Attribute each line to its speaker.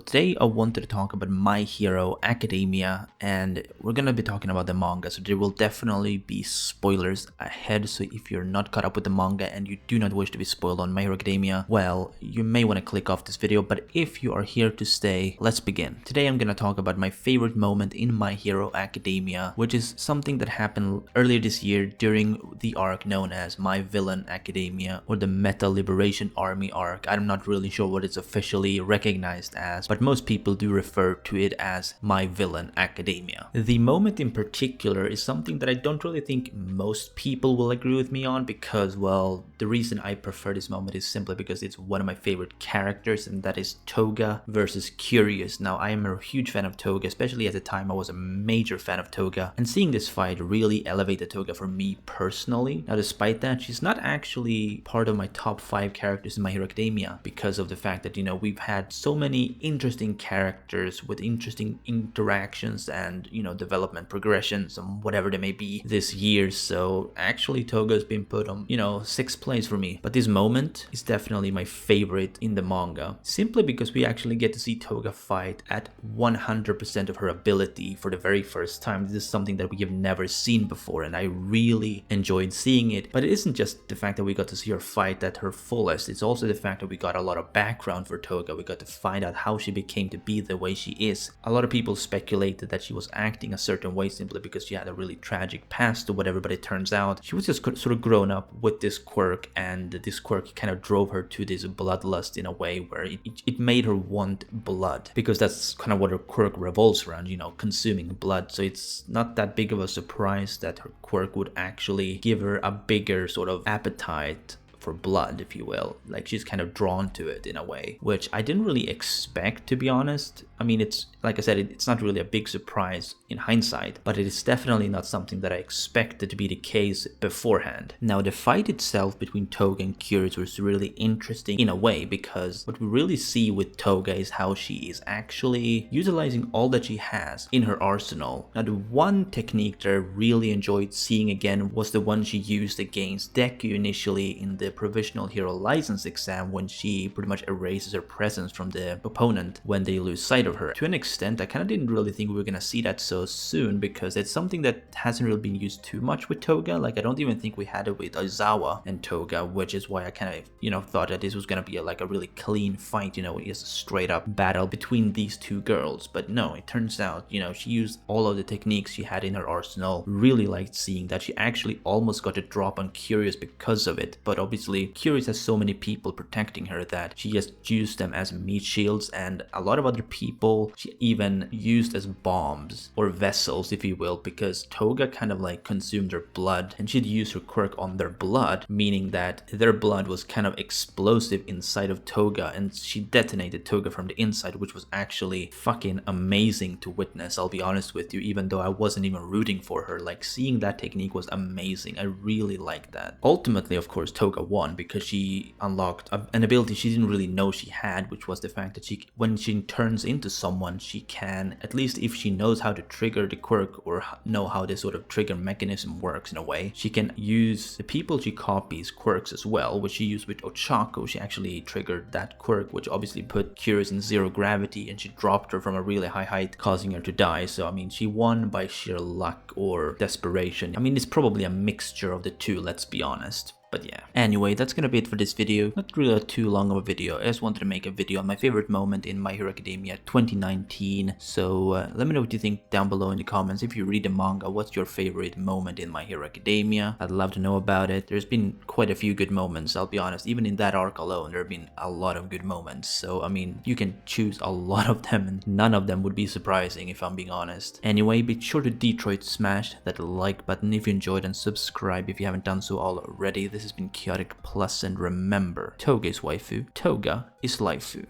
Speaker 1: Today I wanted to talk about My Hero Academia, and we're gonna be talking about the manga, so there will definitely be spoilers ahead. So if you're not caught up with the manga and you do not wish to be spoiled on My Hero Academia, well, you may want to click off this video, but if you are here to stay, let's begin. Today I'm gonna talk about my favorite moment in My Hero Academia, which is something that happened earlier this year during the arc known as My Villain Academia, or the Meta Liberation Army arc. I'm not really sure what it's officially recognized as, but most people do refer to it as My Villain Academia. The moment in particular is something that I don't really think most people will agree with me on, because, well, the reason I prefer this moment is simply because it's one of my favorite characters, and that is Toga versus Curious. Now, I am a huge fan of Toga, especially at the time I was a major fan of Toga, and seeing this fight really elevated Toga for me personally. Now, despite that, she's not actually part of my top 5 characters in My Hero Academia because of the fact that, we've had so many interesting characters with interesting interactions and, development progressions and whatever they may be this year. So actually Toga's been put on, 6th place for me. But this moment is definitely my favorite in the manga, simply because we actually get to see Toga fight at 100% of her ability for the very first time. This is something that we have never seen before, and I really enjoyed seeing it. But it isn't just the fact that we got to see her fight at her fullest, it's also the fact that we got a lot of background for Toga. We got to find out how she became to be the way she is. A lot of people speculated that she was acting a certain way simply because she had a really tragic past or whatever, but it turns out she was just sort of grown up with this quirk, and this quirk kind of drove her to this bloodlust in a way where it made her want blood, because that's kind of what her quirk revolves around, consuming blood. So it's not that big of a surprise that her quirk would actually give her a bigger sort of appetite for blood, if you will. Like, she's kind of drawn to it in a way, which I didn't really expect, to be honest. I mean, it's like I said, it's not really a big surprise in hindsight, but it is definitely not something that I expected to be the case beforehand. Now, the fight itself between Toga and Curious was really interesting in a way, because what we really see with Toga is how she is actually utilizing all that she has in her arsenal. Now, the one technique that I really enjoyed seeing again was the one she used against Deku initially in the provisional hero license exam, when she pretty much erases her presence from the opponent when they lose sight of her. To an extent, I kind of didn't really think we were gonna see that so soon, because it's something that hasn't really been used too much with Toga. Like, I don't even think we had it with Aizawa and Toga, which is why I kind of, thought that this was gonna be a really clean fight, just a straight up battle between these two girls. But no, it turns out, she used all of the techniques she had in her arsenal. Really liked seeing that. She actually almost got a drop on Curious because of it, but obviously Curious has so many people protecting her that she just used them as meat shields, and a lot of other people she even used as bombs or vessels, if you will, because Toga kind of consumed their blood, and she'd use her quirk on their blood, meaning that their blood was kind of explosive inside of Toga, and she detonated Toga from the inside, which was actually fucking amazing to witness. I'll be honest with you, even though I wasn't even rooting for her, seeing that technique was amazing. I really liked that. Ultimately, of course, Toga won because she unlocked an ability she didn't really know she had, which was the fact that when she turns into someone, she can, at least if she knows how to trigger the quirk or know how this sort of trigger mechanism works in a way, she can use the people she copies quirks as well, which she used with Ochako. She actually triggered that quirk, which obviously put Curious in zero gravity, and she dropped her from a really high height, causing her to die. So I mean, she won by sheer luck or desperation. I mean, it's probably a mixture of the two, let's be honest. But yeah. Anyway, that's gonna be it for this video. Not really too long of a video. I just wanted to make a video on my favorite moment in My Hero Academia 2019. So let me know what you think down below in the comments. If you read the manga, what's your favorite moment in My Hero Academia? I'd love to know about it. There's been quite a few good moments, I'll be honest. Even in that arc alone, there have been a lot of good moments. So I mean, you can choose a lot of them, and none of them would be surprising if I'm being honest. Anyway, be sure to Detroit smash that like button if you enjoyed, and subscribe if you haven't done so already. This has been Chaotic Plus, and remember, Toga is waifu, Toga is laifu.